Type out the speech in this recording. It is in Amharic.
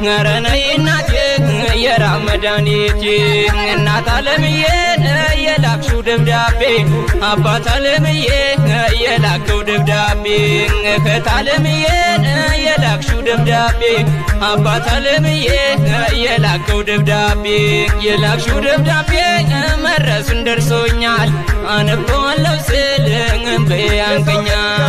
ነረነይ እናቴ የራመዳኒቴ እናት ዓለምዬ የላክሽው ደብዳቤ አባት ዓለምዬ የላከው ደብዳቤ እህት ዓለምዬ የላክሽው ደብዳቤ አባት ዓለምዬ የላከው ደብዳቤ የላክሽው ደብዳቤ መድረሱን ደርሶኛል አነበዋለሁ ስል እንበይ አንቀኛል